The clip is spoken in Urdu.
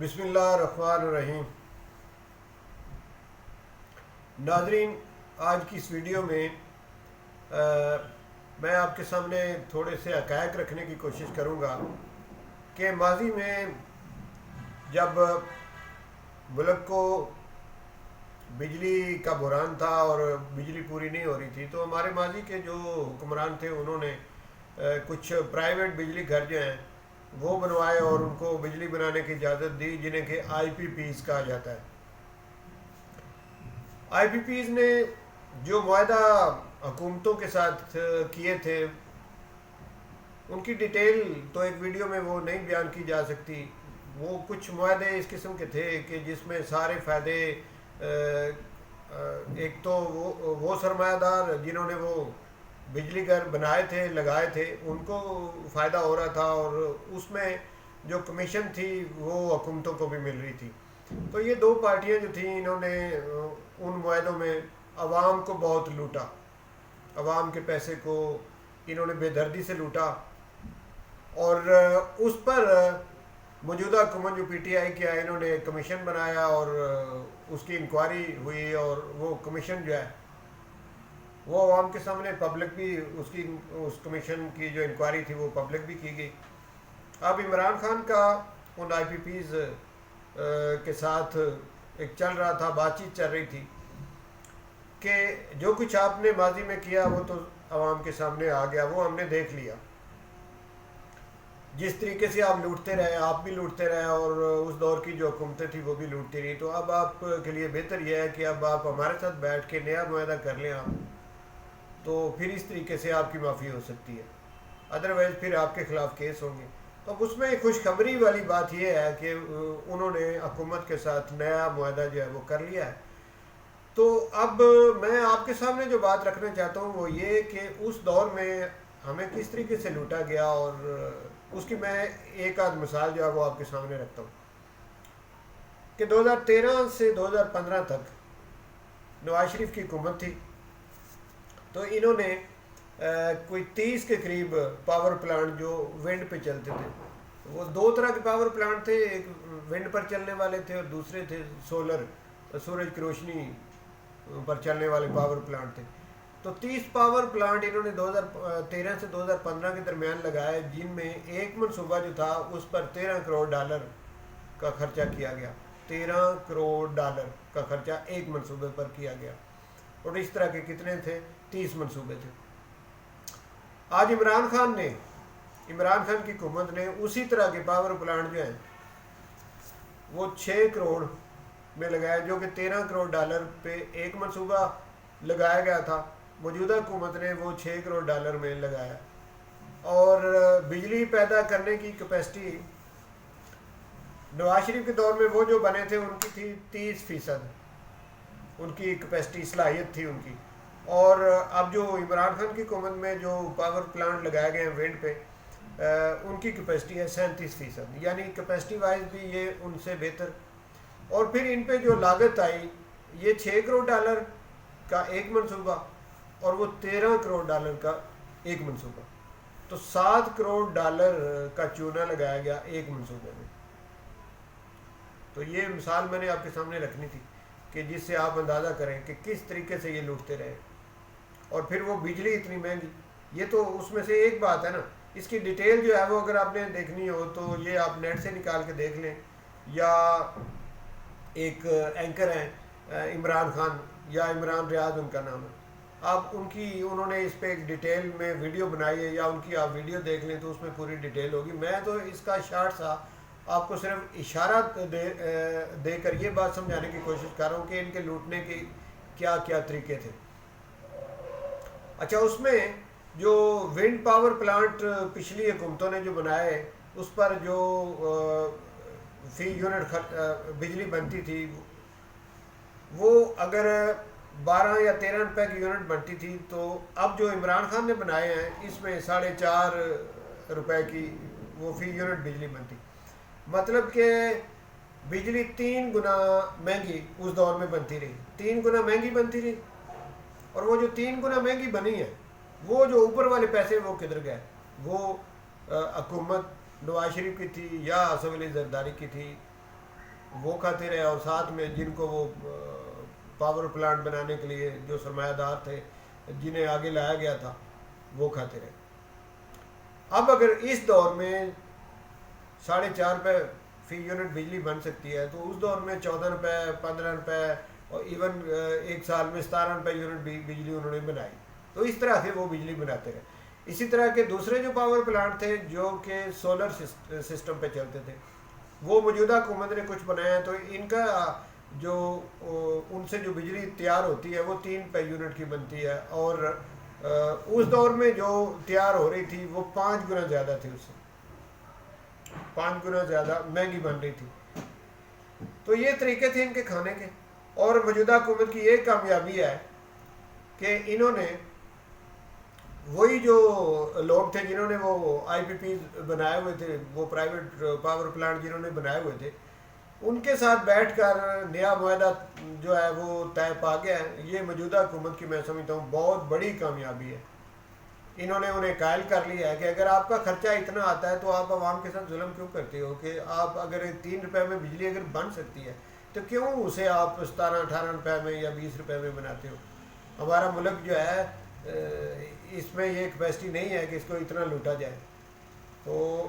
بسم اللہ الرحمن الرحیم۔ ناظرین، آج کی اس ویڈیو میں میں آپ کے سامنے تھوڑے سے حقائق رکھنے کی کوشش کروں گا کہ ماضی میں جب ملک کو بجلی کا بحران تھا اور بجلی پوری نہیں ہو رہی تھی تو ہمارے ماضی کے جو حکمران تھے انہوں نے کچھ پرائیویٹ بجلی گھر جو ہیں وہ بنوائے اور ان کو بجلی بنانے کی اجازت دی، جنہیں کہ آئی پی پیز کہا جاتا ہے۔ آئی پی پیز نے جو معاہدہ حکومتوں کے ساتھ کیے تھے ان کی ڈیٹیل تو ایک ویڈیو میں وہ نہیں بیان کی جا سکتی۔ وہ کچھ معاہدے اس قسم کے تھے کہ جس میں سارے فائدے ایک تو وہ سرمایہ دار جنہوں نے وہ بجلی گھر بنائے تھے لگائے تھے ان کو فائدہ ہو رہا تھا، اور اس میں جو کمیشن تھی وہ حکومتوں کو بھی مل رہی تھی۔ تو یہ دو پارٹیاں جو تھیں انہوں نے ان معاہدوں میں عوام کو بہت لوٹا، عوام کے پیسے کو انہوں نے بے دردی سے لوٹا، اور اس پر موجودہ حکومت جو پی ٹی آئی کی ہے انہوں نے کمیشن بنایا اور اس کی انکوائری ہوئی، اور وہ کمیشن جو ہے وہ عوام کے سامنے پبلک بھی اس کمیشن کی جو انکوائری تھی وہ پبلک بھی کی گئی۔ اب عمران خان کا ان آئی پی پیز کے ساتھ ایک چل رہا تھا، بات چیت چل رہی تھی کہ جو کچھ آپ نے ماضی میں کیا وہ تو عوام کے سامنے آ گیا، وہ ہم نے دیکھ لیا۔ جس طریقے سے آپ لوٹتے رہے، آپ بھی لوٹتے رہے، اور اس دور کی جو حکومتیں تھیں وہ بھی لوٹتی رہی، تو اب آپ کے لیے بہتر یہ ہے کہ اب آپ ہمارے ساتھ بیٹھ کے نیا معاہدہ کر لیں آپ، تو پھر اس طریقے سے آپ کی معافی ہو سکتی ہے، ادروائز پھر آپ کے خلاف کیس ہوں گے۔ تو اس میں خوشخبری والی بات یہ ہے کہ انہوں نے حکومت کے ساتھ نیا معاہدہ جو ہے وہ کر لیا ہے۔ تو اب میں آپ کے سامنے جو بات رکھنا چاہتا ہوں وہ یہ کہ اس دور میں ہمیں کس طریقے سے لوٹا گیا، اور اس کی میں ایک آدھ مثال جو ہے وہ آپ کے سامنے رکھتا ہوں کہ 2013 سے 2015 تک نواز شریف کی حکومت تھی، تو انہوں نے کوئی 30 کے قریب پاور پلانٹ جو ونڈ پہ چلتے تھے، وہ دو طرح کے پاور پلانٹ تھے، ایک ونڈ پر چلنے والے تھے اور دوسرے تھے سولر، سورج کی روشنی پر چلنے والے پاور پلانٹ تھے۔ تو 30 پاور پلانٹ انہوں نے 2013 سے 2015 کے درمیان لگائے، جن میں ایک منصوبہ جو تھا اس پر $13 کروڑ کا خرچہ کیا گیا، $13 کروڑ کا خرچہ ایک منصوبے پر کیا گیا، اور اس طرح کے کتنے تھے؟ 30 منصوبے تھے۔ آج عمران خان کی حکومت نے اسی طرح کے پاور پلانٹ جو ہیں وہ 6 کروڑ میں لگایا، جو کہ $13 کروڑ پہ ایک منصوبہ لگایا گیا تھا، موجودہ حکومت نے وہ $6 کروڑ میں لگایا، اور بجلی پیدا کرنے کی کیپیسٹی نواز شریف کے دور میں وہ جو بنے تھے ان کی تھی 30%، ان کی کیپیسٹی صلاحیت تھی ان کی، اور اب جو عمران خان کی حکومت میں جو پاور پلانٹ لگائے گئے ہیں وینڈ پہ ان کی کیپیسٹی ہے 37%، یعنی کیپیسٹی وائز بھی یہ ان سے بہتر۔ اور پھر ان پہ جو لاگت آئی یہ $6 کروڑ کا ایک منصوبہ اور وہ $13 کروڑ کا ایک منصوبہ، تو $7 کروڑ کا چونا لگایا گیا ایک منصوبے میں۔ تو یہ مثال میں نے آپ کے سامنے رکھنی تھی کہ جس سے آپ اندازہ کریں کہ کس طریقے سے یہ لوٹتے رہے، اور پھر وہ بجلی اتنی مہنگی، یہ تو اس میں سے ایک بات ہے نا۔ اس کی ڈیٹیل جو ہے وہ اگر آپ نے دیکھنی ہو تو یہ آپ نیٹ سے نکال کے دیکھ لیں، یا ایک اینکر ہیں عمران خان یا عمران ریاض ان کا نام ہے، آپ انہوں نے اس پہ ایک ڈیٹیل میں ویڈیو بنائی ہے، یا ان کی آپ ویڈیو دیکھ لیں تو اس میں پوری ڈیٹیل ہوگی۔ میں تو اس کا شارٹ سا آپ کو صرف اشارہ دے کر یہ بات سمجھانے کی کوشش کر رہا ہوں کہ ان کے لوٹنے کے کیا کیا طریقے تھے۔ اچھا، اس میں جو ونڈ پاور پلانٹ پچھلی حکومتوں نے جو بنائے اس پر جو فی یونٹ بجلی بنتی تھی وہ اگر 12 یا 13 روپے کی یونٹ بنتی تھی، تو اب جو عمران خان نے بنائے ہیں اس میں 4.5 کی وہ فی یونٹ بجلی بنتی، مطلب کہ بجلی 3 گنا مہنگی اس دور میں بنتی رہی، 3 گنا مہنگی بنتی رہی، اور وہ جو 3 گنا مہنگی بنی ہے وہ جو اوپر والے پیسے وہ کدھر گئے؟ وہ حکومت نواز شریف کی تھی یا آصف علی زرداری کی تھی، وہ کھاتے رہے، اور ساتھ میں جن کو وہ پاور پلانٹ بنانے کے لیے جو سرمایہ دار تھے جنہیں آگے لایا گیا تھا وہ کھاتے رہے۔ اب اگر اس دور میں 4.5 روپے فی یونٹ بجلی بن سکتی ہے تو اس دور میں 14 روپے، 15 روپے، اور ایون ایک سال میں 17 روپے یونٹ بجلی انہوں نے بنائی۔ تو اس طرح سے وہ بجلی بناتے رہے۔ اسی طرح کے دوسرے جو پاور پلانٹ تھے جو کہ سولر سسٹم پہ چلتے تھے، وہ موجودہ حکومت نے کچھ بنایا ہے، تو ان کا جو ان سے جو بجلی تیار ہوتی ہے وہ 3 روپے یونٹ کی بنتی ہے، اور اس دور میں جو تیار ہو رہی تھی وہ 5 گنا زیادہ تھی، اس سے 5 گنا زیادہ مہنگی بن رہی تھی۔ تو یہ طریقے تھے ان کے کھانے کے۔ اور موجودہ حکومت کی ایک کامیابی ہے کہ انہوں نے وہی جو لوگ تھے جنہوں نے وہ آئی پی پی بنائے ہوئے تھے، وہ پرائیویٹ پاور پلانٹ جنہوں نے بنائے ہوئے تھے، ان کے ساتھ بیٹھ کر نیا معاہدہ جو ہے وہ طے پا گیا ہے۔ یہ موجودہ حکومت کی میں سمجھتا ہوں بہت بڑی کامیابی ہے۔ انہوں نے انہیں قائل کر لیا ہے کہ اگر آپ کا خرچہ اتنا آتا ہے تو آپ عوام کے ساتھ ظلم کیوں کرتے ہو، کہ آپ اگر 3 روپے میں بجلی اگر بن سکتی ہے تو کیوں اسے آپ 17-18 روپے میں یا 20 روپے میں بناتے ہو۔ ہمارا ملک جو ہے اس میں یہ کیپیسٹی نہیں ہے کہ اس کو اتنا لوٹا جائے۔ تو